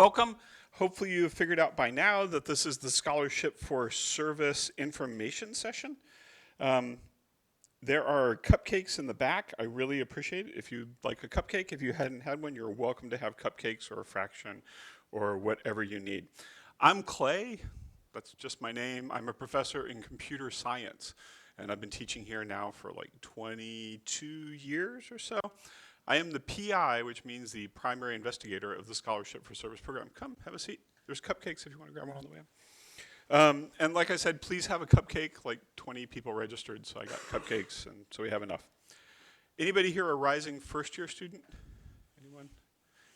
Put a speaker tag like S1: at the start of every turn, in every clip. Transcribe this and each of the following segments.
S1: Welcome. Hopefully you have figured out by now that this is the Scholarship for Service information session. There are cupcakes in the back. I really appreciate it. If you'd like a cupcake, if you hadn't had one, you're welcome to have cupcakes or a fraction or whatever you need. I'm Clay. That's just my name. I'm a professor in computer science, and I've been teaching here now for like 22 years or so. I am the PI, which means the primary investigator of the Scholarship for Service program. Come, have a seat. There's cupcakes if you want to grab one on the way. And like I said, please have a cupcake. Like 20 people registered, so I got cupcakes, and so we have enough. Anybody here a rising first-year student? Anyone?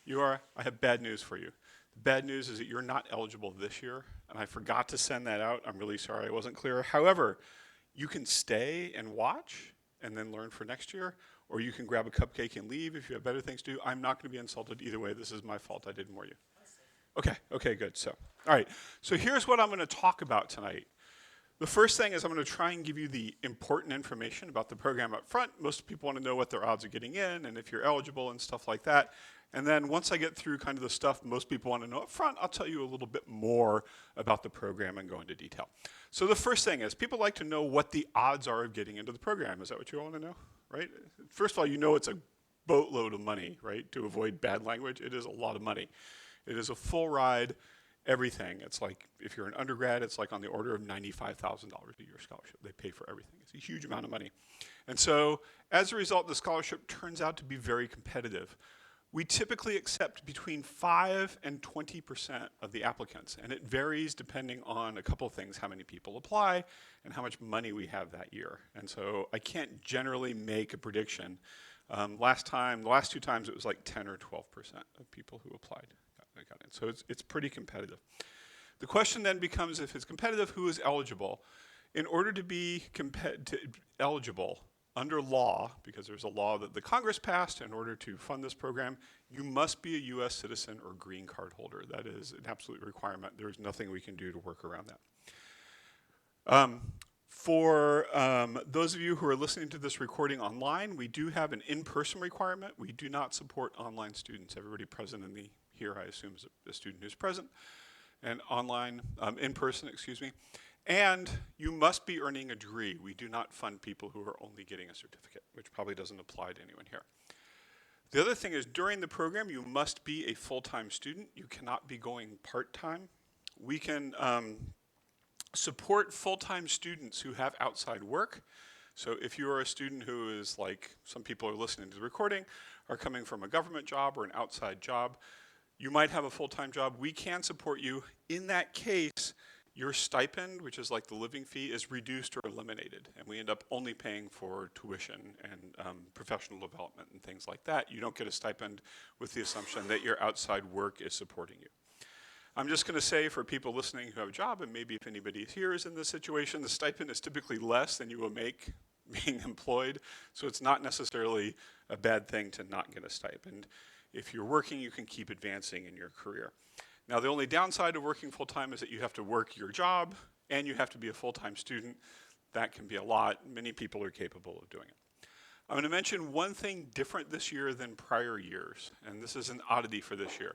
S1: You are? I have bad news for you. The bad news is that you're not eligible this year, and I forgot to send that out. I'm really sorry I wasn't clear. However, you can stay and watch and then learn for next year, or you can grab a cupcake and leave if you have better things to do. I'm not going to be insulted either way. This is my fault. I didn't warn you. Okay, good. So, all right. So here's what I'm going to talk about tonight. The first thing is I'm going to try and give you the important information about the program up front. Most people want to know what their odds of getting in and if you're eligible and stuff like that. And then once I get through kind of the stuff most people want to know up front, I'll tell you a little bit more about the program and go into detail. So the first thing is people like to know what the odds are of getting into the program. Is that what you all want to know, right? First of all, you know it's a boatload of money, right? To avoid bad language, it is a lot of money. It is a full ride, everything. It's like, if you're an undergrad, it's like on the order of $95,000 a year scholarship. They pay for everything. It's a huge amount of money. And so as a result, the scholarship turns out to be very competitive. We typically accept between 5 and 20% of the applicants, and it varies depending on a couple of things, how many people apply and how much money we have that year. And so I can't generally make a prediction. The last 2 times it was like 10 or 12% of people who applied got in. So it's pretty competitive. The question then becomes, if it's competitive, who is eligible? In order to be eligible under law, because there's a law that the Congress passed in order to fund this program, you must be a US citizen or green card holder. That is an absolute requirement. There's nothing we can do to work around that. For those of you who are listening to this recording online, we do have an in-person requirement. We do not support online students. Everybody present here, I assume, is a student who's present, and online, in-person, excuse me. And you must be earning a degree. We do not fund people who are only getting a certificate, which probably doesn't apply to anyone here. The other thing is, during the program, you must be a full-time student. You cannot be going part-time. We can support full-time students who have outside work. So if you are a student who is, like some people are listening to the recording, are coming from a government job or an outside job, you might have a full-time job. We can support you. In that case, your stipend, which is like the living fee, is reduced or eliminated. And we end up only paying for tuition and professional development and things like that. You don't get a stipend with the assumption that your outside work is supporting you. I'm just going to say, for people listening who have a job, and maybe if anybody here is in this situation, the stipend is typically less than you will make being employed. So it's not necessarily a bad thing to not get a stipend. If you're working, you can keep advancing in your career. Now, the only downside of working full-time is that you have to work your job and you have to be a full-time student. That can be a lot. Many people are capable of doing it. I'm going to mention one thing different this year than prior years, and this is an oddity for this year.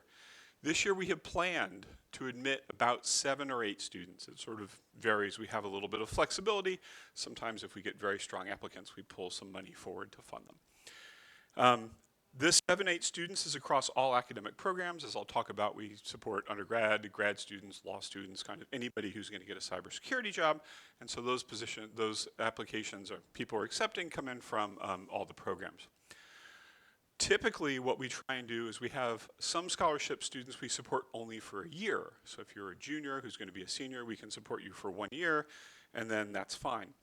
S1: This year we have planned to admit about 7 or 8 students. It sort of varies. We have a little bit of flexibility. Sometimes if we get very strong applicants, we pull some money forward to fund them. This 7-8 students is across all academic programs. As I'll talk about, we support undergrad, grad students, law students, kind of anybody who's going to get a cybersecurity job. And so those applications people are accepting come in from all the programs. Typically, what we try and do is we have some scholarship students we support only for a year. So if you're a junior who's going to be a senior, we can support you for 1 year, and then that's fine.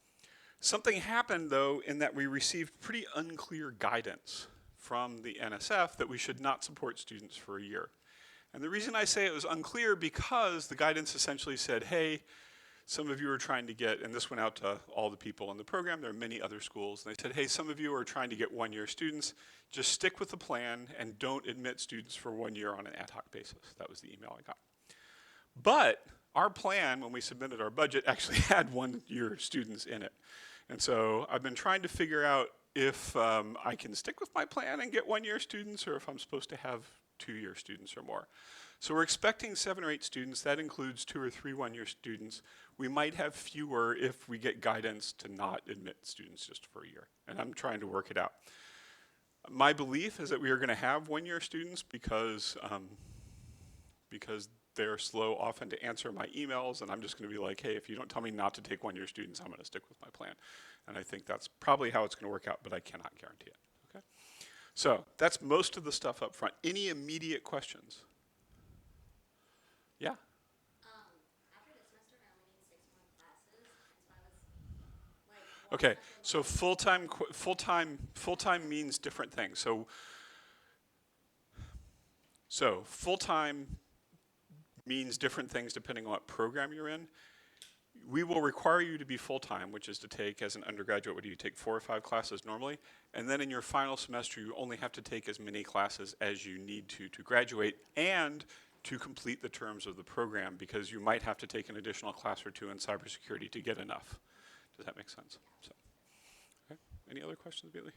S1: Something happened, though, in that we received pretty unclear guidance from the NSF that we should not support students for a year. And the reason I say it was unclear, because the guidance essentially said, hey, some of you are trying to get, and this went out to all the people in the program, there are many other schools, and they said, hey, some of you are trying to get 1-year students, just stick with the plan and don't admit students for 1 year on an ad hoc basis. That was the email I got. But our plan, when we submitted our budget, actually had 1-year students in it. And so I've been trying to figure out if I can stick with my plan and get 1-year students, or if I'm supposed to have 2-year students or more. So we're expecting 7 or 8 students. That includes 2 or 3 one-year students. We might have fewer if we get guidance to not admit students just for a year. And I'm trying to work it out. My belief is that we are going to have one-year students because they're slow often to answer my emails, and I'm just going to be like, hey, if you don't tell me not to take one-year students, I'm going to stick with my plan. And I think that's probably how it's going to work out, but I cannot guarantee it. Okay? So that's most of the stuff up front. Any immediate questions? Yeah?
S2: After this semester, I only need 6 more classes, and so I was like,
S1: Okay, so full-time means different things. So full-time means different things depending on what program you're in. We will require you to be full-time, which is to take, as an undergraduate, what do you take, 4 or 5 classes normally? And then in your final semester, you only have to take as many classes as you need to graduate and to complete the terms of the program, because you might have to take an additional class or 2 in cybersecurity to get enough. Does that make sense? So, okay. Any other questions, Bailey?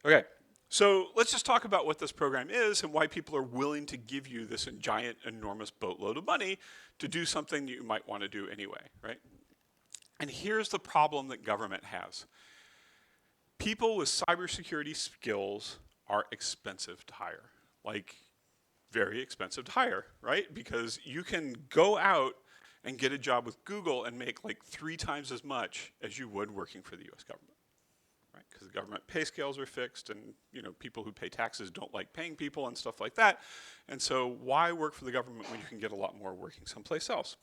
S1: Okay. So let's just talk about what this program is and why people are willing to give you this giant, enormous boatload of money to do something you might want to do anyway, right? And here's the problem that government has. People with cybersecurity skills are expensive to hire, like very expensive to hire, right? Because you can go out and get a job with Google and make like 3 times as much as you would working for the US government. Right? Because the government pay scales are fixed, and people who pay taxes don't like paying people and stuff like that. And so why work for the government when you can get a lot more working someplace else?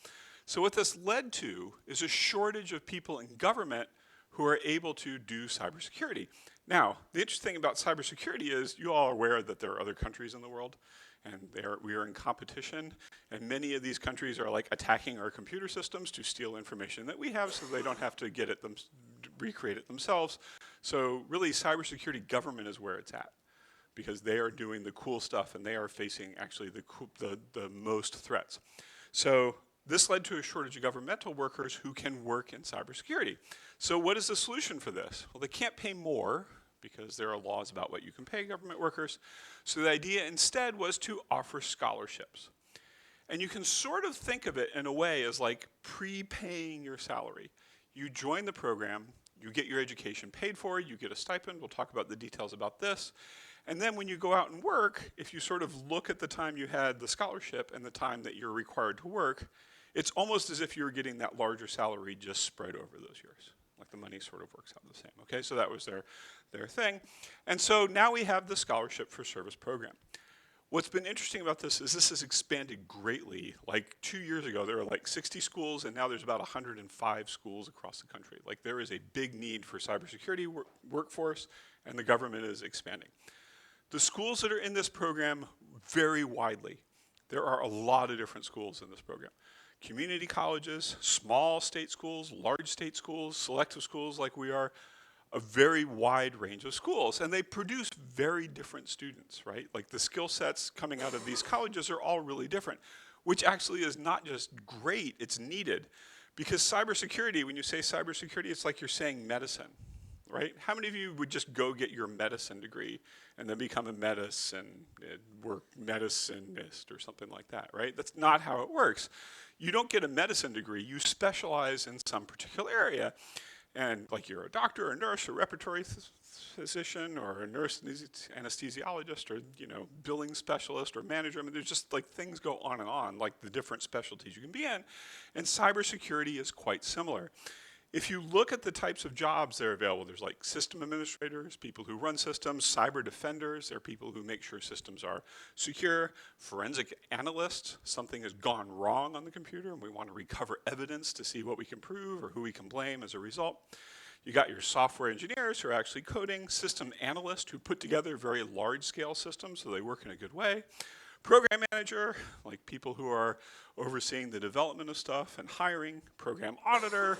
S1: So what this led to is a shortage of people in government who are able to do cybersecurity. Now, the interesting thing about cybersecurity is you all are aware that there are other countries in the world, and we are in competition, and many of these countries are like attacking our computer systems to steal information that we have so they don't have to get it recreate it themselves. So really, cybersecurity government is where it's at, because they are doing the cool stuff and they are facing actually the most threats. So this led to a shortage of governmental workers who can work in cybersecurity. So what is the solution for this? Well, they can't pay more because there are laws about what you can pay government workers. So the idea instead was to offer scholarships. And you can sort of think of it in a way as like prepaying your salary. You join the program, you get your education paid for, you get a stipend. We'll talk about the details about this. And then when you go out and work, if you sort of look at the time you had the scholarship and the time that you're required to work, it's almost as if you were getting that larger salary just spread over those years. Like the money sort of works out the same, okay? So that was their thing. And so now we have the Scholarship for Service program. What's been interesting about this is this has expanded greatly. Like 2 years ago, there were like 60 schools, and now there's about 105 schools across the country. Like there is a big need for cybersecurity workforce, and the government is expanding. The schools that are in this program vary widely. There are a lot of different schools in this program. Community colleges, small state schools, large state schools, selective schools like we are, a very wide range of schools, and they produce very different students, right? Like the skill sets coming out of these colleges are all really different, which actually is not just great, it's needed. Because cybersecurity, when you say cybersecurity, it's like you're saying medicine, right? How many of you would just go get your medicine degree and then become a medicinist or something like that, right? That's not how it works. You don't get a medicine degree, you specialize in some particular area. And like you're a doctor, or a nurse, or respiratory physician, or a nurse anesthesiologist, or billing specialist, or manager. I mean, there's just like things go on and on, like the different specialties you can be in. And cybersecurity is quite similar. If you look at the types of jobs that are available, there's like system administrators, people who run systems, cyber defenders, they're people who make sure systems are secure, forensic analysts, something has gone wrong on the computer and we want to recover evidence to see what we can prove or who we can blame as a result. You got your software engineers who are actually coding, system analysts who put together very large-scale systems so they work in a good way, program manager, like people who are overseeing the development of stuff and hiring, program auditor,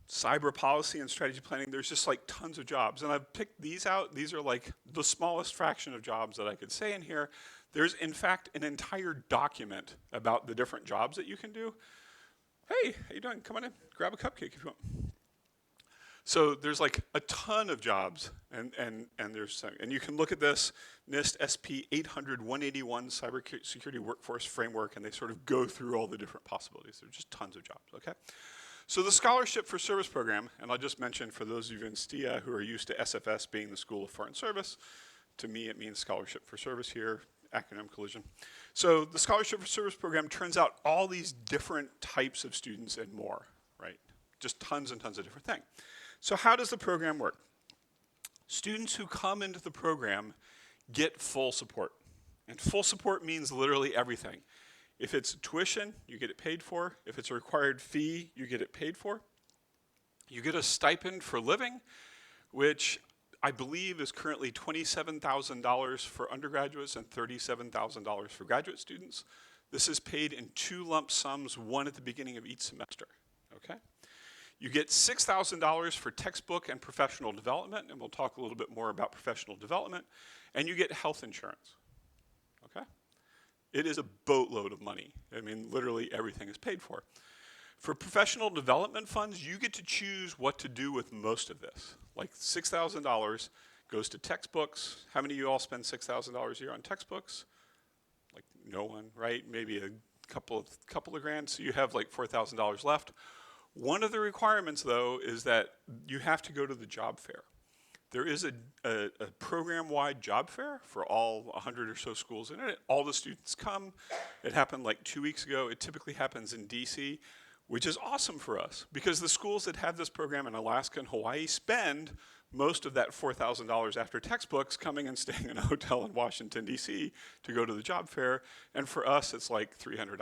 S1: cyber policy and strategy planning. There's just like tons of jobs. And I've picked these out. These are like the smallest fraction of jobs that I could say in here. There's in fact an entire document about the different jobs that you can do. Hey, how you doing? Come on in, grab a cupcake if you want. So there's like a ton of jobs, and and you can look at this NIST SP 800-181 Cybersecurity Workforce Framework, and they sort of go through all the different possibilities. There's just tons of jobs, okay? So the Scholarship for Service program, and I'll just mention for those of you in STIA who are used to SFS being the School of Foreign Service, to me it means Scholarship for Service here, acronym collision. So the Scholarship for Service program turns out all these different types of students and more, right? Just tons and tons of different things. So how does the program work? Students who come into the program get full support. And full support means literally everything. If it's tuition, you get it paid for. If it's a required fee, you get it paid for. You get a stipend for living, which I believe is currently $27,000 for undergraduates and $37,000 for graduate students. This is paid in 2 lump sums, one at the beginning of each semester, okay? You get $6,000 for textbook and professional development, and we'll talk a little bit more about professional development, and you get health insurance, okay? It is a boatload of money. I mean, literally everything is paid for. For professional development funds, you get to choose what to do with most of this. Like $6,000 goes to textbooks. How many of you all spend $6,000 a year on textbooks? Like no one, right? Maybe a couple of grand, so you have like $4,000 left. One of the requirements, though, is that you have to go to the job fair. There is a program-wide job fair for all 100 or so schools in it. All the students come. It happened like 2 weeks ago. It typically happens in DC, which is awesome for us because the schools that have this program in Alaska and Hawaii spend most of that $4,000 after textbooks coming and staying in a hotel in Washington, DC to go to the job fair. And for us, it's like $300.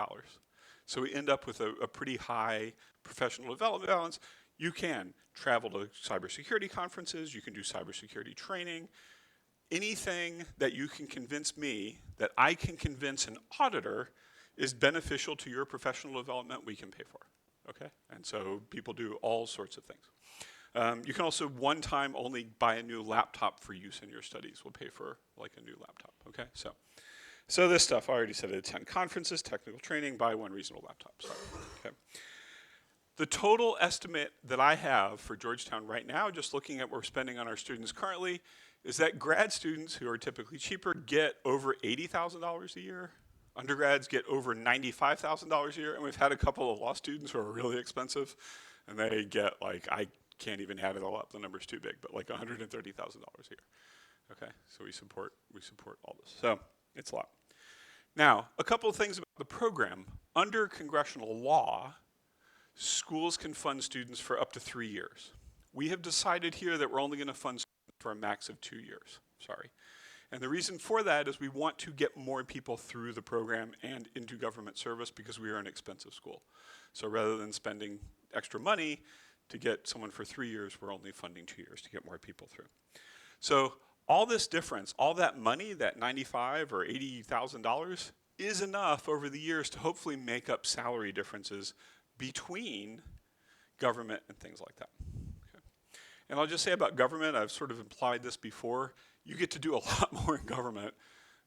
S1: So we end up with a pretty high professional development balance. You can travel to cybersecurity conferences, you can do cybersecurity training, anything that you can convince me that I can convince an auditor is beneficial to your professional development, we can pay for, okay? And so people do all sorts of things. You can also one time only buy a new laptop for use in your studies. We'll pay for like a new laptop, okay? So this stuff, I already said, attend conferences, technical training, buy one reasonable laptop, sorry, okay? The total estimate that I have for Georgetown right now, just looking at what we're spending on our students currently, is that grad students who are typically cheaper get over $80,000 a year. Undergrads get over $95,000 a year, and we've had a couple of law students who are really expensive, and they get like, I can't even add it all up, the number's too big, but like $130,000 a year. Okay, so we support all this. So it's a lot. Now, a couple of things about the program. Under congressional law, schools can fund students for up to 3 years. We have decided here that we're only going to fund students for a max of 2 years, sorry. And the reason for that is we want to get more people through the program and into government service because we are an expensive school. So rather than spending extra money to get someone for 3 years, we're only funding 2 years to get more people through. So all this difference, all that money, that $95,000 or $80,000, is enough over the years to hopefully make up salary differences between government and things like that. Okay. And I'll just say about government, I've sort of implied this before, you get to do a lot more in government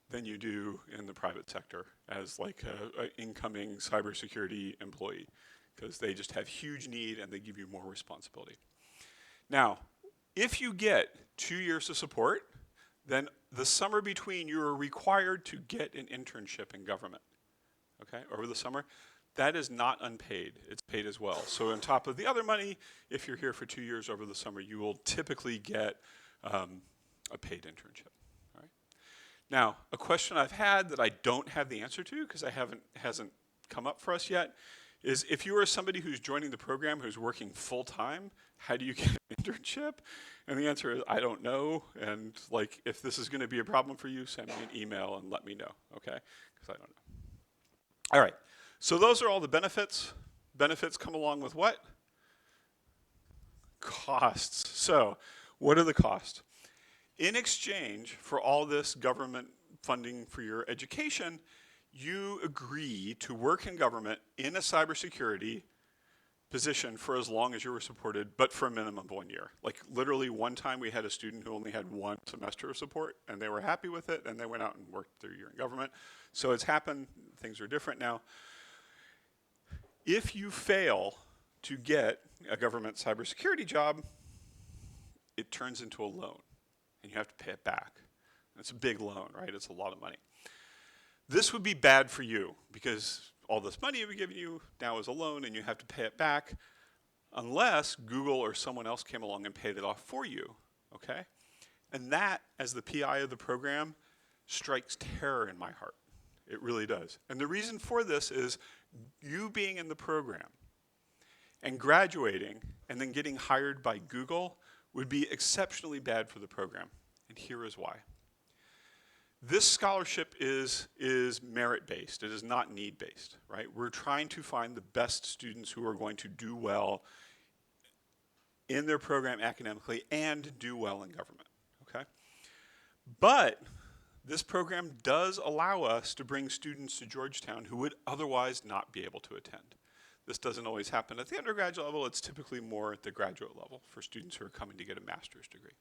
S1: than you do in the private sector as like an incoming cybersecurity employee because they just have huge need and they give you more responsibility. Now, if you get 2 years of support, then the summer between you are required to get an internship in government, okay, over the summer. That is not unpaid, it's paid as well. So on top of the other money, if you're here for 2 years over the summer, you will typically get a paid internship, all right? Now, a question I've had that I don't have the answer to because hasn't come up for us yet is if you are somebody who's joining the program who's working full-time, how do you get an internship? And the answer is, I don't know, and like, if this is gonna be a problem for you, send me an email and let me know, okay? Because I don't know. All right, so those are all the benefits. Benefits come along with what? Costs. So, what are the costs? In exchange for all this government funding for your education, you agree to work in government in a cybersecurity position for as long as you were supported, but for a minimum of 1 year. Like literally one time we had a student who only had 1 semester of support and they were happy with it and they went out and worked their year in government. So it's happened, things are different now. If you fail to get a government cybersecurity job, it turns into a loan, and you have to pay it back. And it's a big loan, right? It's a lot of money. This would be bad for you because all this money we've given you now is a loan and you have to pay it back unless Google or someone else came along and paid it off for you, okay? And that, as the PI of the program, strikes terror in my heart. It really does. And the reason for this is you being in the program and graduating and then getting hired by Google would be exceptionally bad for the program. And here is why. This scholarship is merit-based. It is not need-based, right? We're trying to find the best students who are going to do well in their program academically and do well in government, okay? But this program does allow us to bring students to Georgetown who would otherwise not be able to attend. This doesn't always happen at the undergraduate level. It's typically more at the graduate level for students who are coming to get a master's degree.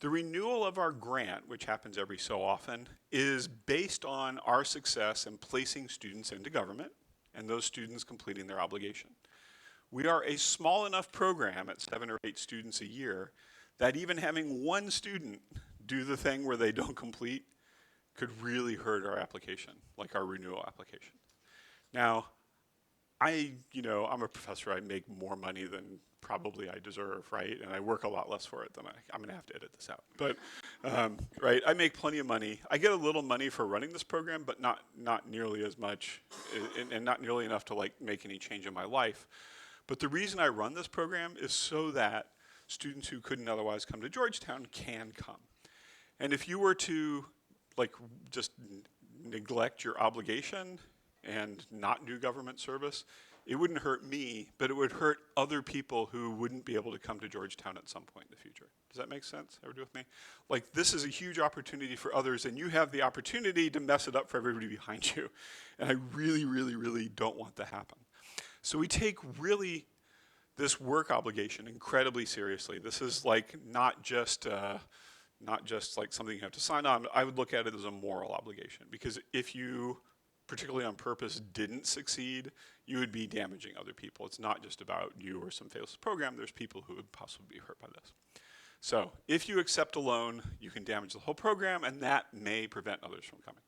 S1: The renewal of our grant, which happens every so often, is based on our success in placing students into government and those students completing their obligation. We are a small enough program at 7 or 8 students a year that even having one student do the thing where they don't complete could really hurt our application, like our renewal application. Now, I'm a professor. I make more money than probably I deserve, right? And I work a lot less for it than I'm going to have to edit this out. But, right, I make plenty of money. I get a little money for running this program, but not nearly as much, and not nearly enough to like make any change in my life. But the reason I run this program is so that students who couldn't otherwise come to Georgetown can come. And if you were to like just neglect your obligation and not do government service, it wouldn't hurt me, but it would hurt other people who wouldn't be able to come to Georgetown at some point in the future. Does that make sense? Everybody with me? Like, this is a huge opportunity for others, and you have the opportunity to mess it up for everybody behind you. And I really, really, really don't want that to happen. So we take really this work obligation incredibly seriously. This is like not just like something you have to sign on. I would look at it as a moral obligation, because if you, particularly on purpose, didn't succeed, you would be damaging other people. It's not just about you or some failed program. There's people who would possibly be hurt by this. So if you accept a loan, you can damage the whole program, and that may prevent others from coming.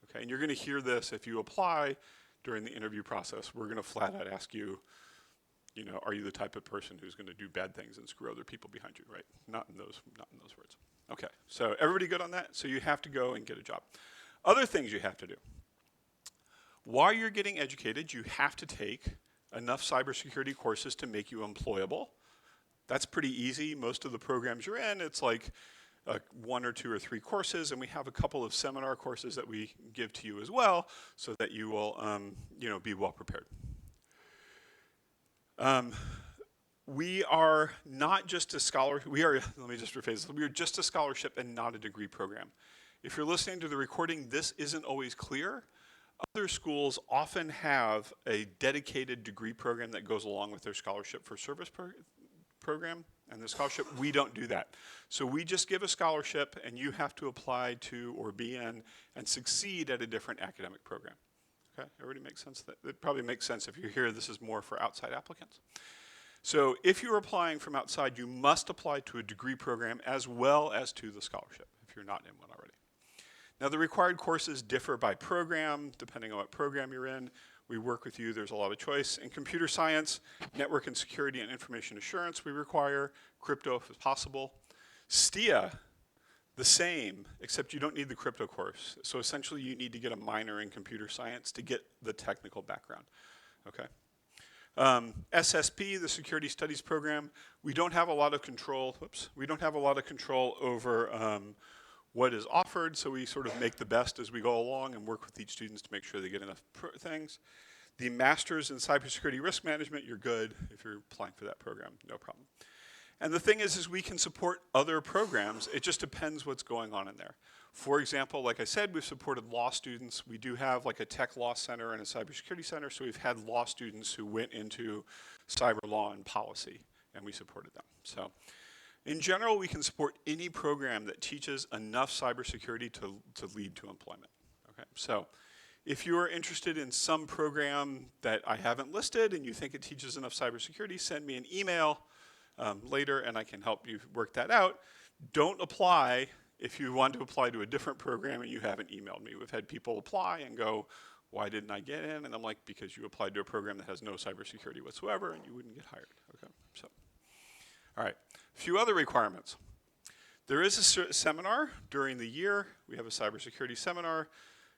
S1: Okay, and you're going to hear this if you apply during the interview process. We're going to flat out ask you, are you the type of person who's going to do bad things and screw other people behind you, right? Not in those words. Okay, so everybody good on that? So you have to go and get a job. Other things you have to do. While you're getting educated, you have to take enough cybersecurity courses to make you employable. That's pretty easy. Most of the programs you're in, it's like 1 or 2 or 3 courses, and we have a couple of seminar courses that we give to you as well, so that you will, be well prepared. We are not just a scholarship. Let me just rephrase this. We are just a scholarship and not a degree program. If you're listening to the recording, this isn't always clear. Other schools often have a dedicated degree program that goes along with their scholarship for service program, and the scholarship, we don't do that. So we just give a scholarship, and you have to apply to or be in and succeed at a different academic program. Okay, everybody makes sense? It probably makes sense if you're here. This is more for outside applicants. So if you're applying from outside, you must apply to a degree program as well as to the scholarship if you're not in one already. Now, the required courses differ by program, depending on what program you're in. We work with you. There's a lot of choice. In computer science, network and security and information assurance, we require crypto if possible. STIA, the same, except you don't need the crypto course. So essentially, you need to get a minor in computer science to get the technical background. Okay. SSP, the Security Studies Program, we don't have a lot of control. We don't have a lot of control over what is offered, so we sort of make the best as we go along and work with each student to make sure they get enough things. The Masters in Cybersecurity Risk Management, you're good if you're applying for that program, no problem. And the thing is we can support other programs. It just depends what's going on in there. For example, like I said, we've supported law students. We do have like a tech law center and a cybersecurity center, so we've had law students who went into cyber law and policy, and we supported them. So in general, we can support any program that teaches enough cybersecurity to lead to employment. Okay, so if you are interested in some program that I haven't listed and you think it teaches enough cybersecurity, send me an email, later, and I can help you work that out. Don't apply if you want to apply to a different program and you haven't emailed me. We've had people apply and go, why didn't I get in? And I'm like, because you applied to a program that has no cybersecurity whatsoever and you wouldn't get hired. Okay, so, all right, a few other requirements. There is a seminar during the year. We have a cybersecurity seminar.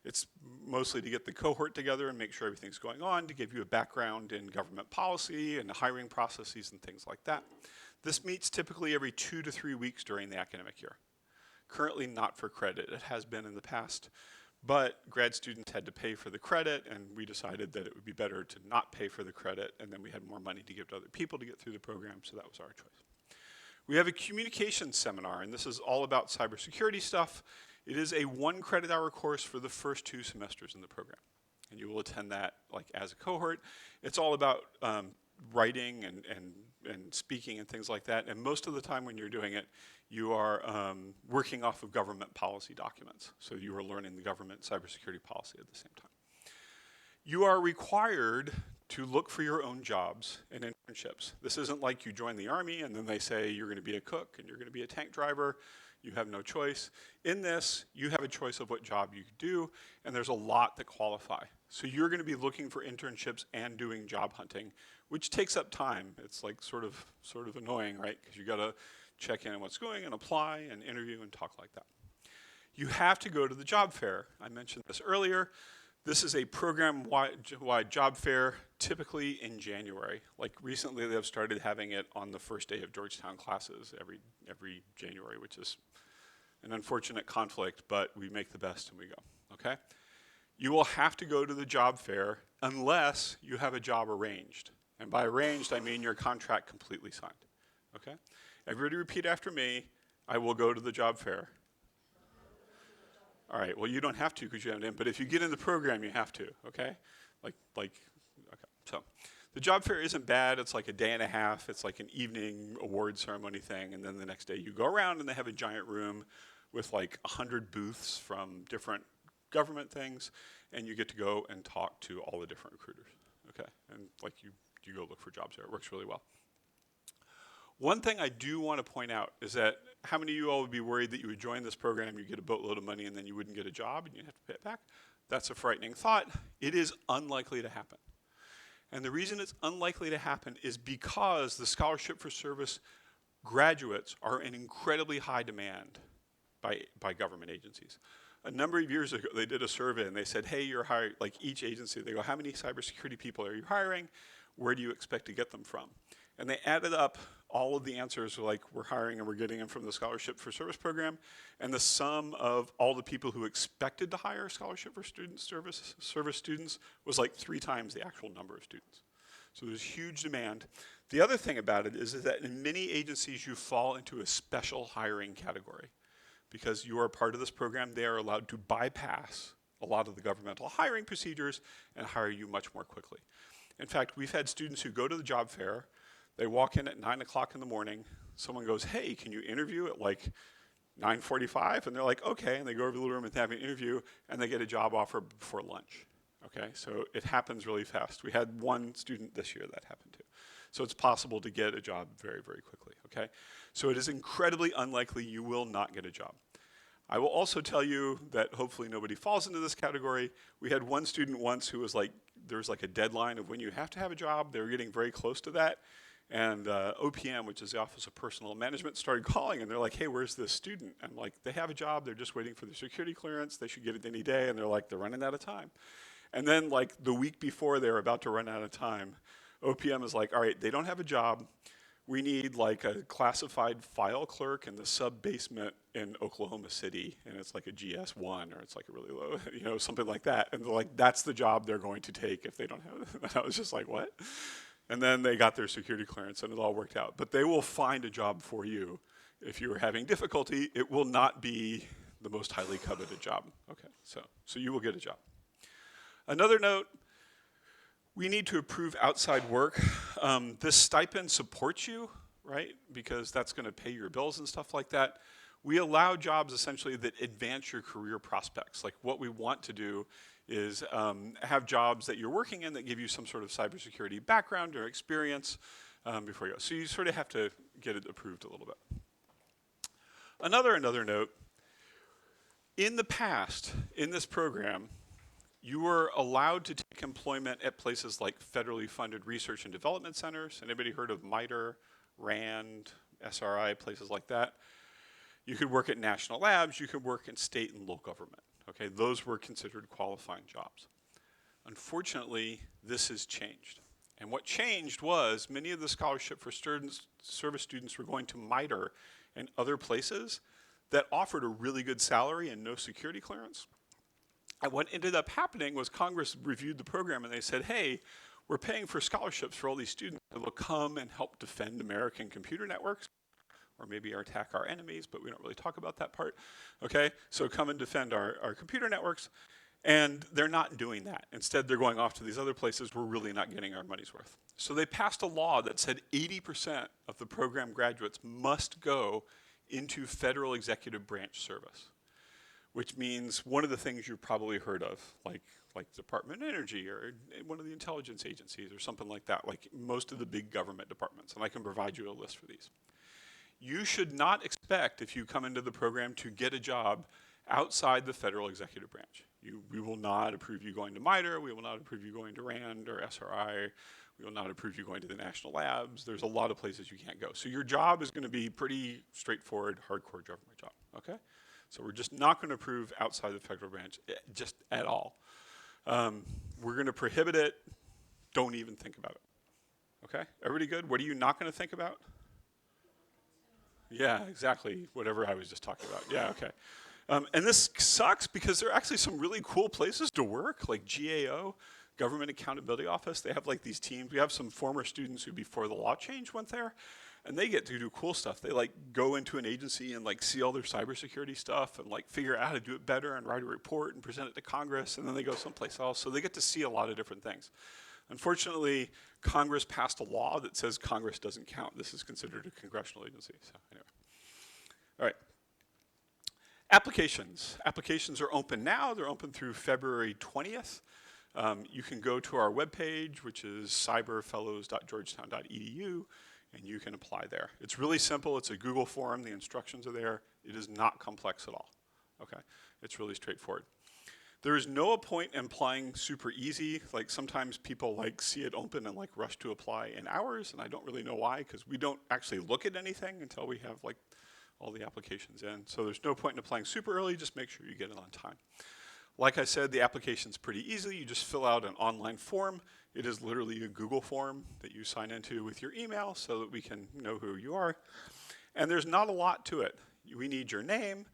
S1: It's mostly to get the cohort together and make sure everything's going on, to give you a background in government policy and hiring processes and things like that. This meets typically every 2 to 3 weeks during the academic year. Currently not for credit. It has been in the past, but grad students had to pay for the credit, and we decided that it would be better to not pay for the credit, and then we had more money to give to other people to get through the program, so that was our choice. We have a communications seminar, and this is all about cybersecurity stuff. It is a 1 credit hour course for the first 2 semesters in the program, and you will attend that like as a cohort. It's all about writing and speaking and things like that, and most of the time when you're doing it, you are working off of government policy documents, so you are learning the government cybersecurity policy at the same time. You are required to look for your own jobs and internships. This isn't like you join the Army and then they say you're going to be a cook and you're going to be a tank driver. You have no choice. In this, you have a choice of what job you do, and there's a lot that qualify. So you're going to be looking for internships and doing job hunting, which takes up time. It's like sort of annoying, right? Because you got to check in on what's going and apply and interview and talk like that. You have to go to the job fair. I mentioned this earlier. This is a program-wide job fair, typically in January. Like recently, they've started having it on the first day of Georgetown classes every January, which is an unfortunate conflict, but we make the best and we go, okay? You will have to go to the job fair unless you have a job arranged. And by arranged, I mean your contract completely signed, okay? Everybody repeat after me. I will go to the job fair. All right, well, you don't have to because you haven't in, but if you get in the program, you have to, okay? Okay. So the job fair isn't bad. It's like a day and a half. It's like an evening award ceremony thing, and then the next day you go around and they have a giant room with like 100 booths from different government things, and you get to go and talk to all the different recruiters, okay? And like you go look for jobs there. It works really well. One thing I do want to point out is that how many of you all would be worried that you would join this program, you get a boatload of money, and then you wouldn't get a job and you'd have to pay it back? That's a frightening thought. It is unlikely to happen. And the reason it's unlikely to happen is because the Scholarship for Service graduates are in incredibly high demand by government agencies. A number of years ago, they did a survey and they said, hey, you're hiring, like each agency, they go, how many cybersecurity people are you hiring? Where do you expect to get them from? And they added up all of the answers, like we're hiring and we're getting them from the Scholarship for Service program, and the sum of all the people who expected to hire Scholarship for Service students was like 3 times the actual number of students. So there's huge demand. The other thing about it is that in many agencies you fall into a special hiring category. Because you are part of this program, they are allowed to bypass a lot of the governmental hiring procedures and hire you much more quickly. In fact, we've had students who go to the job fair, they walk in at 9 o'clock in the morning, someone goes, hey, can you interview at like 9:45? And they're like, okay, and they go over to the room and have an interview, and they get a job offer before lunch, okay? So it happens really fast. We had one student this year that happened to. So it's possible to get a job very, very quickly, okay? So it is incredibly unlikely you will not get a job. I will also tell you that hopefully nobody falls into this category. We had one student once who was like, there was like a deadline of when you have to have a job. They were getting very close to that. And OPM, which is the Office of Personnel Management, started calling and they're like, hey, where's this student? I'm like, they have a job, they're just waiting for the security clearance, they should get it any day, and they're like, they're running out of time. And then like the week before they were about to run out of time, OPM is like, all right, they don't have a job, we need like a classified file clerk in the sub-basement in Oklahoma City, and it's like a GS1, or it's like a really low, you know, something like that. And they're like, that's the job they're going to take if they don't have it. And I was just like, what? And then they got their security clearance and it all worked out. But they will find a job for you. If you are having difficulty, it will not be the most highly coveted job. Okay, so you will get a job. Another note, we need to approve outside work. This stipend supports you, right? Because that's going to pay your bills and stuff like that. We allow jobs essentially that advance your career prospects. Like what we want to do is have jobs that you're working in that give you some sort of cybersecurity background or experience. before you go. So you sort of have to get it approved a little bit. Another note, in the past, in this program, you were allowed to take employment at places like federally funded research and development centers. Anybody heard of MITRE, RAND, SRI, places like that? You could work at national labs, you could work in state and local government. Okay, those were considered qualifying jobs. Unfortunately, this has changed. And what changed was many of the scholarship for service students were going to MITRE and other places that offered a really good salary and no security clearance. And what ended up happening was Congress reviewed the program and they said, hey, we're paying for scholarships for all these students that will come and help defend American computer networks, or maybe attack our enemies, but we don't really talk about that part. Okay, so come and defend our computer networks. And they're not doing that. Instead, they're going off to these other places we're really not getting our money's worth. So they passed a law that said 80% of the program graduates must go into federal executive branch service, which means one of the things you've probably heard of, like Department of Energy or one of the intelligence agencies or something like that, like most of the big government departments, and I can provide you a list for these. You should not expect, if you come into the program, to get a job outside the federal executive branch. We will not approve you going to MITRE, we will not approve you going to RAND or SRI, we will not approve you going to the national labs. There's a lot of places you can't go. So your job is going to be pretty straightforward, hardcore government job, okay? So we're just not going to approve outside the federal branch, just at all. We're going to prohibit it, don't even think about it, okay? Everybody good? What are you not going to think about? Yeah, exactly, whatever I was just talking about. Yeah, okay. And this sucks because there are actually some really cool places to work, like GAO, Government Accountability Office. They have like these teams. We have some former students who before the law change went there, and they get to do cool stuff. They like go into an agency and like see all their cybersecurity stuff and like figure out how to do it better and write a report and present it to Congress, and then they go someplace else. So they get to see a lot of different things. Unfortunately, Congress passed a law that says Congress doesn't count. This is considered a congressional agency. So anyway, all right. Applications. Applications are open now. They're open through February 20th. You can go to our webpage, which is cyberfellows.georgetown.edu, and you can apply there. It's really simple. It's a Google form. The instructions are there. It is not complex at all. Okay, it's really straightforward. There is no point in applying super easy. Like sometimes people like see it open and like rush to apply in hours, and I don't really know why, because we don't actually look at anything until we have like all the applications in. So there's no point in applying super early, just make sure you get it on time. Like I said, the application's pretty easy. You just fill out an online form. It is literally a Google form that you sign into with your email so that we can know who you are. And there's not a lot to it. We need your name,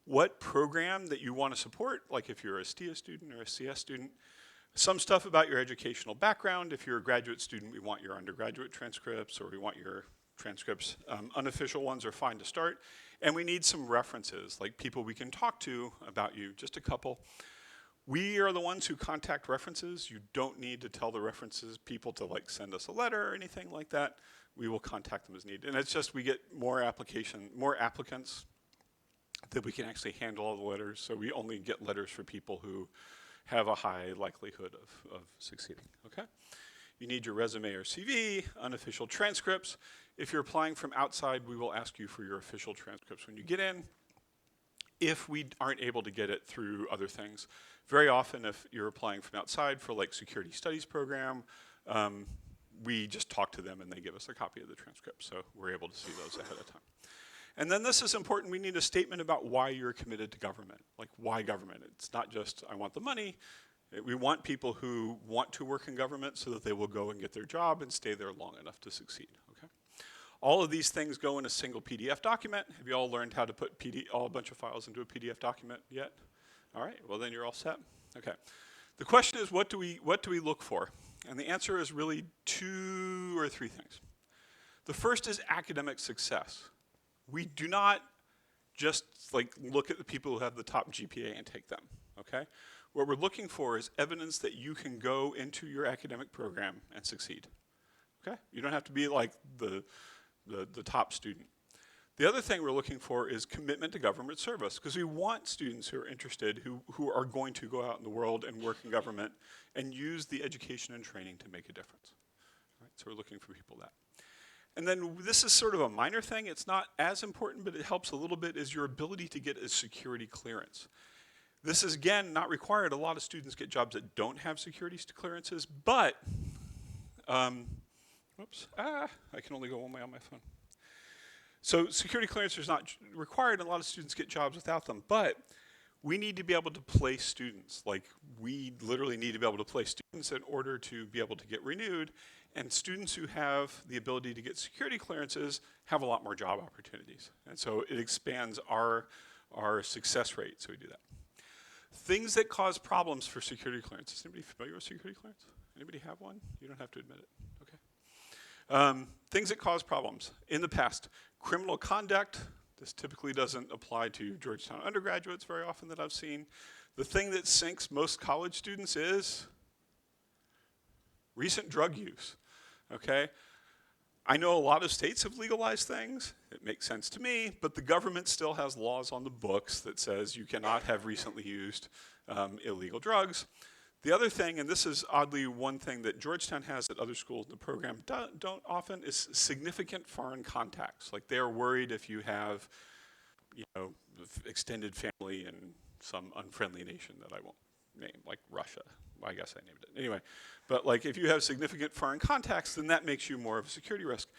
S1: what program that you want to support, like if you're a STIA student or a CS student, some stuff about your educational background. If you're a graduate student, we want your undergraduate transcripts, or we want your transcripts. Unofficial ones are fine to start. And we need some references, like people we can talk to about you, just a couple. We are the ones who contact references. You don't need to tell the references people to like send us a letter or anything like that. We will contact them as needed. And it's just we get more applicants that we can actually handle all the letters. So we only get letters for people who have a high likelihood of succeeding, okay? You need your resume or CV, unofficial transcripts. If you're applying from outside, we will ask you for your official transcripts when you get in. If we aren't able to get it through other things, very often if you're applying from outside for like security studies program, we just talk to them and they give us a copy of the transcript, so we're able to see those ahead of time. And then this is important, we need a statement about why you're committed to government, like why government? It's not just, I want the money. We want people who want to work in government so that they will go and get their job and stay there long enough to succeed, okay? All of these things go in a single PDF document. Have you all learned how to put a bunch of files into a PDF document yet? All right, well then you're all set. Okay. The question is, what do we look for? And the answer is really 2 or 3 things. The first is academic success. We do not just like look at the people who have the top GPA and take them, okay? What we're looking for is evidence that you can go into your academic program and succeed, okay? You don't have to be like the top student. The other thing we're looking for is commitment to government service, because we want students who are interested, who are going to go out in the world and work in government and use the education and training to make a difference. All right, so we're looking for people that. And then this is sort of a minor thing. It's not as important, but it helps a little bit, is your ability to get a security clearance. This is, again, not required. A lot of students get jobs that don't have security clearances, but, I can only go one way on my phone. So security clearance is not required, and a lot of students get jobs without them, but we need to be able to place students. Like, we literally need to be able to place students in order to be able to get renewed, and students who have the ability to get security clearances have a lot more job opportunities. And so it expands our success rate, so we do that. Things that cause problems for security clearance. Is anybody familiar with security clearance? Anybody have one? You don't have to admit it. Okay. Things that cause problems. In the past, criminal conduct. This typically doesn't apply to Georgetown undergraduates very often that I've seen. The thing that sinks most college students is recent drug use. Okay? I know a lot of states have legalized things. It makes sense to me, but the government still has laws on the books that says you cannot have recently used illegal drugs. The other thing, and this is oddly one thing that Georgetown has that other schools in the program don't often, is significant foreign contacts. Like, they're worried if you have, extended family in some unfriendly nation that I won't name, like Russia. Well, I guess I named it. Anyway, but like, if you have significant foreign contacts, then that makes you more of a security risk.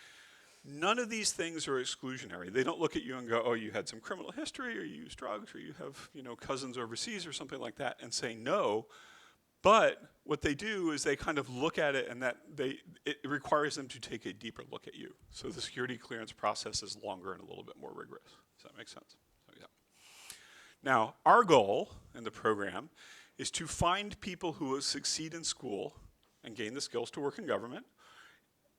S1: None of these things are exclusionary. They don't look at you and go, oh, you had some criminal history, or you use drugs, or you have, cousins overseas or something like that, and say no. But what they do is they kind of look at it, and it requires them to take a deeper look at you. So the security clearance process is longer and a little bit more rigorous. Does that make sense? So, yeah. Now, our goal in the program is to find people who will succeed in school and gain the skills to work in government.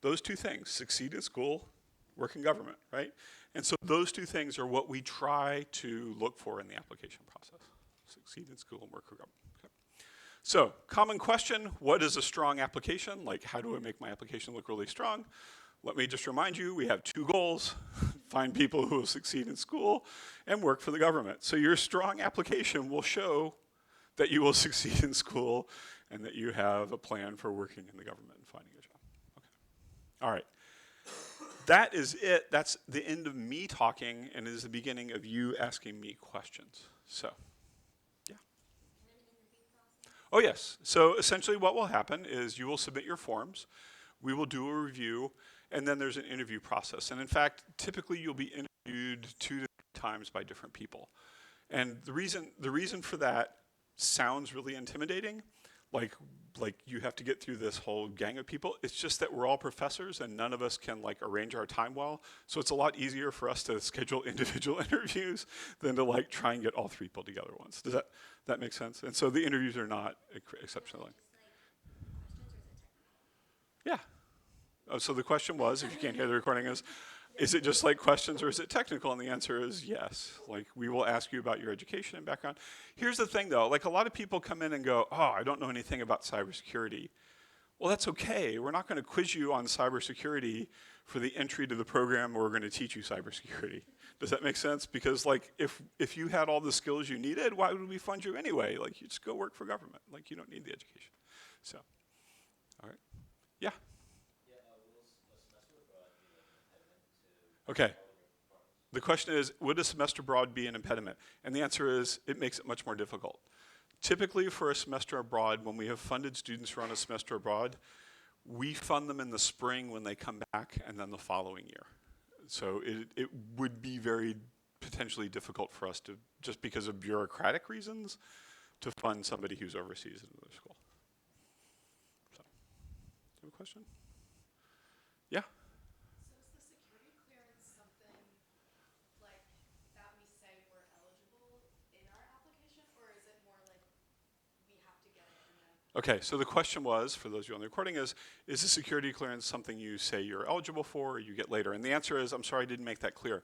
S1: Those two things, succeed in school, work in government, right? And so those two things are what we try to look for in the application process. Succeed in school and work in government. Okay. So, common question, what is a strong application? Like, how do I make my application look really strong? Let me just remind you, we have two goals: find people who will succeed in school and work for the government. So your strong application will show that you will succeed in school and that you have a plan for working in the government and finding a job. Okay. All right. That is it. That's the end of me talking, and is the beginning of you asking me questions. So, yeah. Oh, yes. So essentially what will happen is you will submit your forms, we will do a review, and then there's an interview process. And in fact, typically you'll be interviewed 2 to 3 times by different people. And the reason for that sounds really intimidating, like you have to get through this whole gang of people. It's just that we're all professors and none of us can like arrange our time well. So it's a lot easier for us to schedule individual interviews than to like try and get all 3 people together once. Does that make sense? And so the interviews are not exceptionally. Yeah. Oh, so the question was, if you can't hear the recording, is it just like questions or is it technical? And the answer is yes. Like, we will ask you about your education and background. Here's the thing though, like a lot of people come in and go, oh, I don't know anything about cybersecurity. Well, that's okay. We're not gonna quiz you on cybersecurity for the entry to the program, or we're gonna teach you cybersecurity. Does that make sense? Because like, if you had all the skills you needed, why would we fund you anyway? Like, you just go work for government. Like, you don't need the education. So, all right, yeah. Okay. The question is, would a semester abroad be an impediment? And the answer is, it makes it much more difficult. Typically for a semester abroad, when we have funded students who are on a semester abroad, we fund them in the spring when they come back and then the following year. So it would be very potentially difficult for us to, just because of bureaucratic reasons, to fund somebody who's overseas in another school. So, do you have a question? Yeah? Okay, so the question was, for those of you on the recording, is the security clearance something you say you're eligible for or you get later? And the answer is, I'm sorry I didn't make that clear.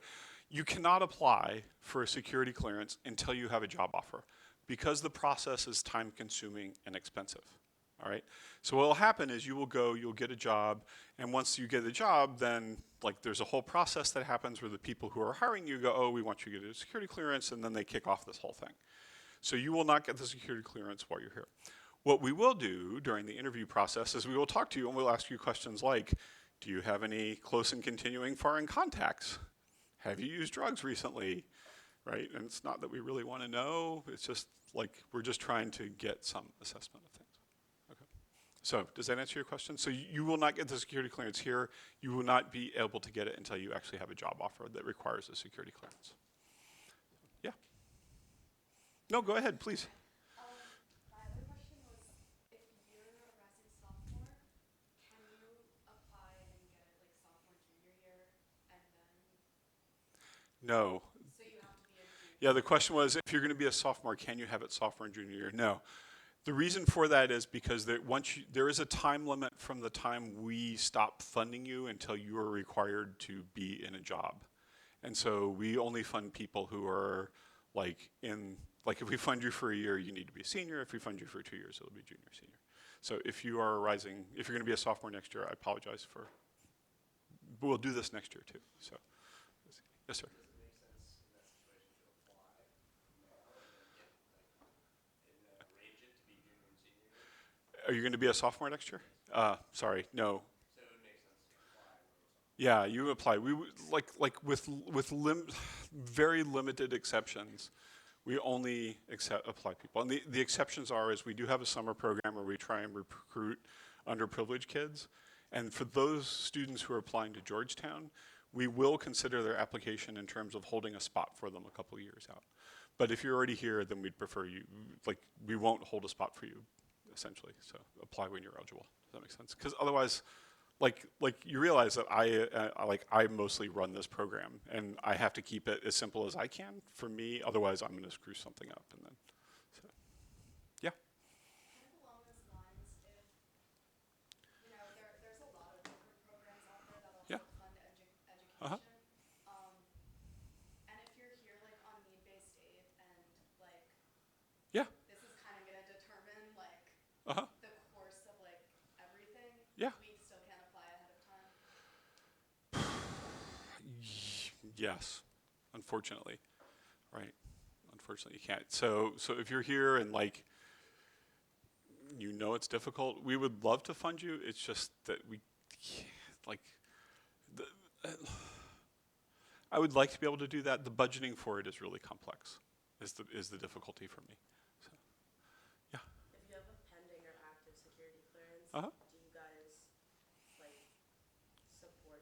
S1: You cannot apply for a security clearance until you have a job offer, because the process is time consuming and expensive, all right? So what will happen is you'll get a job, and once you get a job, then like there's a whole process that happens where the people who are hiring you go, oh, we want you to get a security clearance, and then they kick off this whole thing. So you will not get the security clearance while you're here. What we will do during the interview process is we will talk to you and we'll ask you questions like, Do you have any close and continuing foreign contacts? Have you used drugs recently? Right? And it's not that we really want to know. It's just like we're just trying to get some assessment of things. Okay. So does that answer your question? So you will not get the security clearance here. You will not be able to get it until you actually have a job offer that requires a security clearance. Yeah. No, go ahead, please.
S2: My other question was, if you're a rising sophomore, can you apply and get it like sophomore, junior year, and then,
S1: No.
S2: so you have to be a junior?
S1: Yeah, the question was, if you're going to be a sophomore, can you have it sophomore and junior year? No. The reason for that is because there is a time limit from the time we stop funding you until you are required to be in a job. And so we only fund people who are like if we fund you for a year, you need to be a senior. If we fund you for 2 years, it'll be junior, senior. So if you are rising, if you're going to be a sophomore next year, I apologize for, but we'll do this next year too. So, yes, sir. Are you going to be a sophomore next year? Sorry, no. Yeah, you apply. We like with very limited exceptions, we only apply people. And the exceptions are is we do have a summer program where we try and recruit underprivileged kids. And for those students who are applying to Georgetown, we will consider their application in terms of holding a spot for them a couple years out. But if you're already here, then we'd prefer you, like we won't hold a spot for you, essentially. So apply when you're eligible. Does that make sense? Because otherwise, like you realize that I mostly run this program, and I have to keep it as simple as I can for me. Otherwise, I'm going to screw something up, and then, so, yeah.
S2: Kind of along those lines, if, you know, there's a lot of different programs out there that'll
S1: Yeah.
S2: help fund education.
S1: Uh-huh.
S2: And if you're here like on need-based aid and like
S1: Yeah.
S2: this is kind of going to determine like
S1: Uh-huh.
S2: the course of like everything,
S1: Yeah.
S2: we still can't apply ahead of time.
S1: Yes, unfortunately, right? Unfortunately, you can't. So if you're here and like, you know, it's difficult, we would love to fund you. It's just that we can't, like, the, I would like to be able to do that. The budgeting for it is really complex. Is the difficulty for me. So, yeah.
S3: If you have a pending or active security clearance,
S1: Uh-huh.
S3: do you guys like support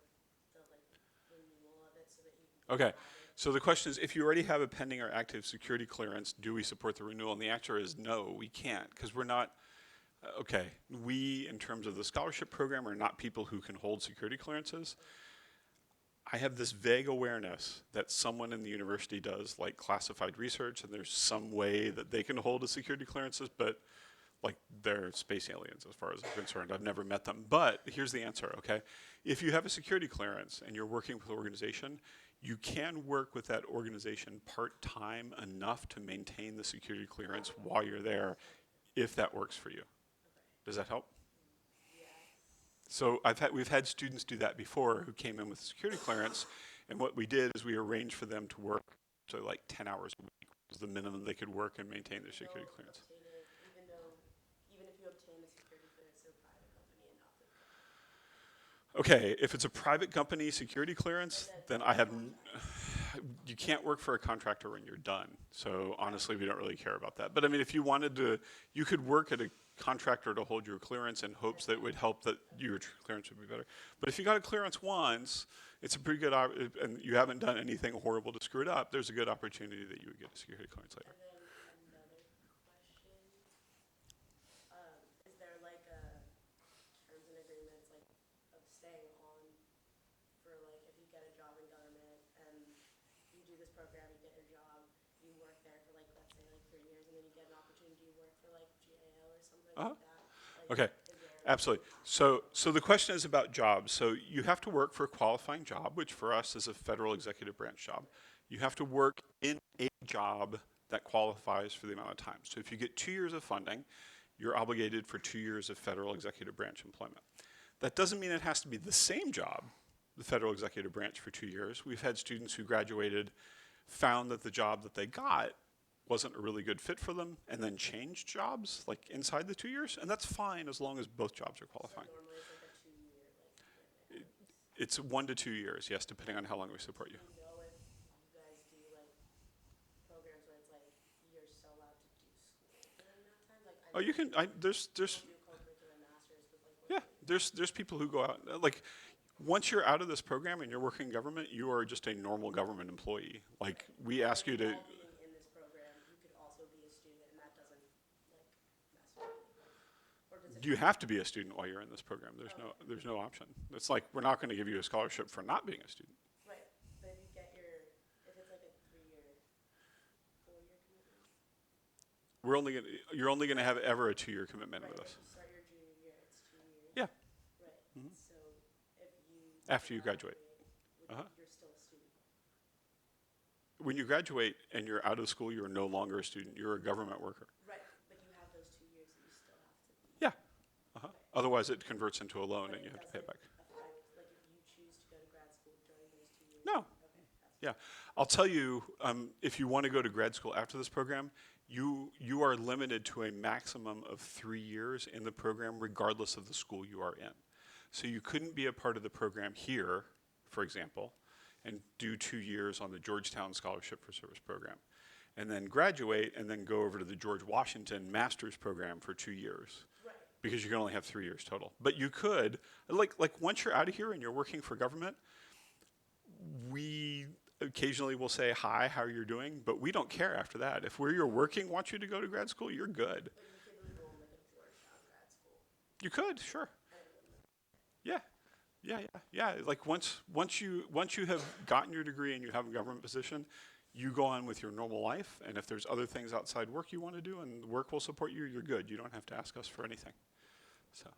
S3: the like renewal of it so that you can
S1: Okay.
S3: have it?
S1: So the question is, if you already have a pending or active security clearance, do we support the renewal? And the answer is no, we can't, because we're not. Okay, we, in terms of the scholarship program, are not people who can hold security clearances. I have this vague awareness that someone in the university does like classified research, and there's some way that they can hold a security clearances, but like they're space aliens as far as I'm concerned. I've never met them. But here's the answer, okay? If you have a security clearance and you're working with an organization, you can work with that organization part-time enough to maintain the security clearance while you're there, if that works for you. Does that help?
S3: Yes.
S1: So we've had students do that before who came in with security clearance, and what we did is we arranged for them to work so like 10 hours a week was the minimum they could work and maintain their security clearance.
S3: Even if you obtain a security clearance through a private company and not through the government.
S1: Okay, if it's a private company security clearance, then you can't work for a contractor when you're done. So honestly, we don't really care about that. But I mean, if you wanted to, you could work at a contractor to hold your clearance in hopes that it would help that your clearance would be better. But if you got a clearance once, it's a pretty good, and you haven't done anything horrible to screw it up, there's a good opportunity that you would get a security clearance later.
S3: And then another question, is there like a terms and agreements like of staying on for like if you get a job in government and you do this program, you get your job, you work there for like let's say like 3 years and then you get an opportunity to work for like GAO or something like that? Like,
S1: Okay. Absolutely. So the question is about jobs. So you have to work for a qualifying job, which for us is a federal executive branch job. You have to work in a job that qualifies for the amount of time. So if you get 2 years of funding, you're obligated for 2 years of federal executive branch employment. That doesn't mean it has to be the same job, the federal executive branch, for 2 years. We've had students who graduated, found that the job that they got wasn't a really good fit for them, and then changed jobs like inside the 2 years, and that's fine as long as both jobs are qualifying.
S3: Normally it's like a 2 year like commitment.
S1: It's 1 to 2 years, yes, depending on how long we support you.
S3: Do you know if you guys do like programs where it's like you're still allowed to do school during that time? Like I
S1: Oh, you can. There's
S3: people do co-curricular masters with like
S1: yeah. There's people who go out like once you're out of this program and you're working government, you are just a normal government employee. Like we ask you to.
S3: while being in this program, you could also be a student, and that doesn't like mess with anything. Or does it?
S1: You have to be a student while you're in this program. There's no option. It's like we're not going to give you a scholarship for not being a student.
S3: Right, but if you get if it's like a 3-year, 4-year commitment.
S1: You're only going to have ever a 2-year commitment
S3: Right,
S1: with
S3: if
S1: us.
S3: you start your junior year, it's 2 years.
S1: Yeah.
S3: Right. So if you
S1: After you graduate. Uh-huh.
S3: you're still a student.
S1: When you graduate and you're out of school, you're no longer a student. You're a government worker.
S3: Right, but you have those 2 years that you still have to be.
S1: Yeah. Uh-huh. Otherwise, it converts into a loan and you have to pay it back.
S3: Affect, like if you choose to go to grad school during those 2 years.
S1: No.
S3: Okay.
S1: Yeah, I'll tell you, if you want to go to grad school after this program, you are limited to a maximum of 3 years in the program, regardless of the school you are in. So you couldn't be a part of the program here, for example, and do 2 years on the Georgetown Scholarship for Service program, and then graduate and then go over to the George Washington Master's program for 2 years.
S3: Right.
S1: Because you can only have 3 years total. But you could, like once you're out of here and you're working for government, we occasionally will say, hi, how are you doing? But we don't care after that. If where you're working wants you to go to grad school, you're good.
S3: But you could enroll in like a Georgetown grad school.
S1: You could, sure.
S3: And it wouldn't.
S1: Yeah. Yeah. Like once you have gotten your degree and you have a government position, you go on with your normal life. And if there's other things outside work you want to do and work will support you, you're good. You don't have to ask us for anything. So,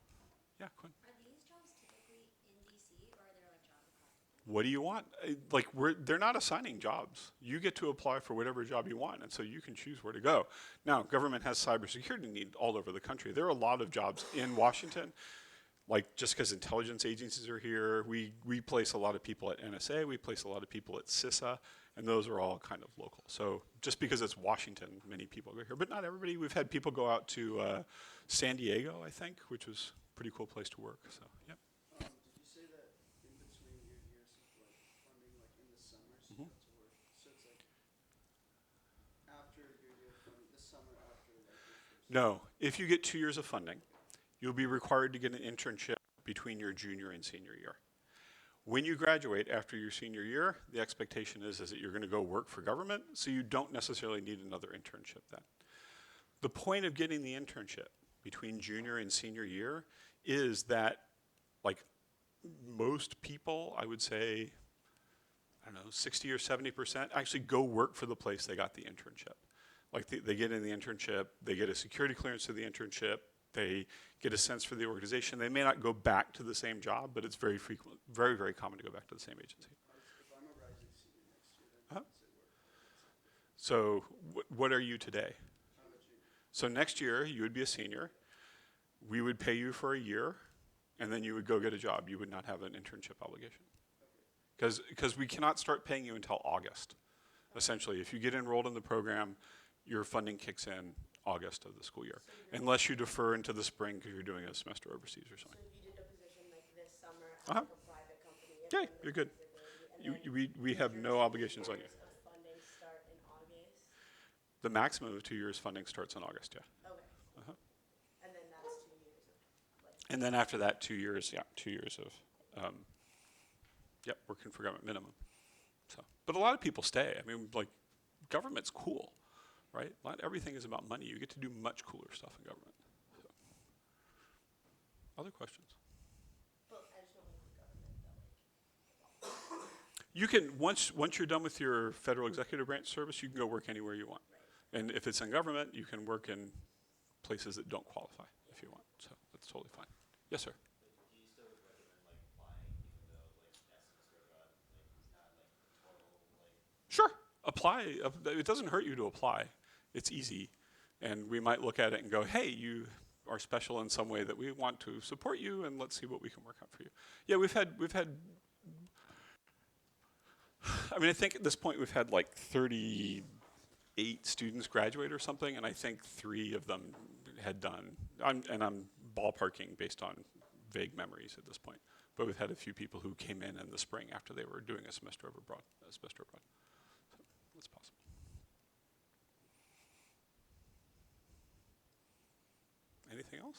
S1: yeah, Quinn.
S2: Are these jobs typically in DC or are there like jobs across the country?
S1: What do you want? Like they're not assigning jobs. You get to apply for whatever job you want, and so you can choose where to go. Now, government has cybersecurity need all over the country. There are a lot of jobs in Washington. Like just because intelligence agencies are here, we place a lot of people at NSA, we place a lot of people at CISA, and those are all kind of local. So just because it's Washington, many people go here, but not everybody. We've had people go out to San Diego, I think, which was a pretty cool place to work. So, yeah.
S4: Did you say that in between your years of like funding, like in the summers, you got to work? So it's like after your year of funding, the summer after like your first.
S1: No, if you get 2 years of funding, you'll be required to get an internship between your junior and senior year. When you graduate after your senior year, the expectation is that you're going to go work for government, so you don't necessarily need another internship then. The point of getting the internship between junior and senior year is that, like most people, I would say, I don't know, 60 or 70% actually go work for the place they got the internship. Like they get in the internship, they get a security clearance to the internship, they get a sense for the organization. They may not go back to the same job, but it's very frequent, very, very common to go back to the same agency.
S4: If I'm a rising senior next year, then
S1: Uh-huh.
S4: how does it work?
S1: So what are you today?
S4: I'm a junior.
S1: So next year, you would be a senior. We would pay you for a year, and then you would go get a job. You would not have an internship obligation. Because we cannot start paying you until August. Essentially, if you get enrolled in the program, your funding kicks in August of the school year, unless you defer into the spring because you're doing a semester overseas or
S3: So
S1: something.
S3: if you did a position like this summer at
S1: Uh-huh.
S3: like a private company. and
S1: Okay,
S3: then
S1: you're good.
S3: flexibility, and then
S1: We have no obligations on you.
S3: years of funding start in August.
S1: The maximum of 2 years funding starts in August, yeah.
S3: Okay.
S1: Uh-huh.
S3: And then that's 2 years of like.
S1: And then after that, 2 years, yeah, 2 years of, working for government minimum. So, but a lot of people stay. I mean, like, government's cool, right? Not everything is about money. You get to do much cooler stuff in government. So. Other questions?
S3: But I just don't like the government that like.
S1: You can, once you're done with your federal executive branch service, you can go work anywhere you want.
S3: Right.
S1: And if it's in government, you can work in places that don't qualify if you want. So that's totally fine. Yes, sir.
S5: Do you still recommend like applying even though like Essex or God like is not like total like
S1: Sure. Apply. It doesn't hurt you to apply. It's easy. And we might look at it and go, hey, you are special in some way that we want to support you, and let's see what we can work out for you. Yeah, we've had I mean, I think at this point we've had like 38 students graduate or something, and I think 3 of them had done, and I'm ballparking based on vague memories at this point, but we've had a few people who came in the spring after they were doing a semester abroad. So that's possible. Anything else?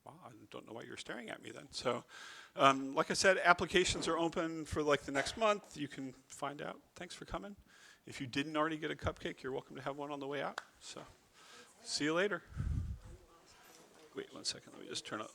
S1: Wow, I don't know why you're staring at me then. So, like I said, applications are open for like the next month. You can find out. Thanks for coming. If you didn't already get a cupcake, you're welcome to have one on the way out. So, see you later. Wait 1 second. Let me just turn up.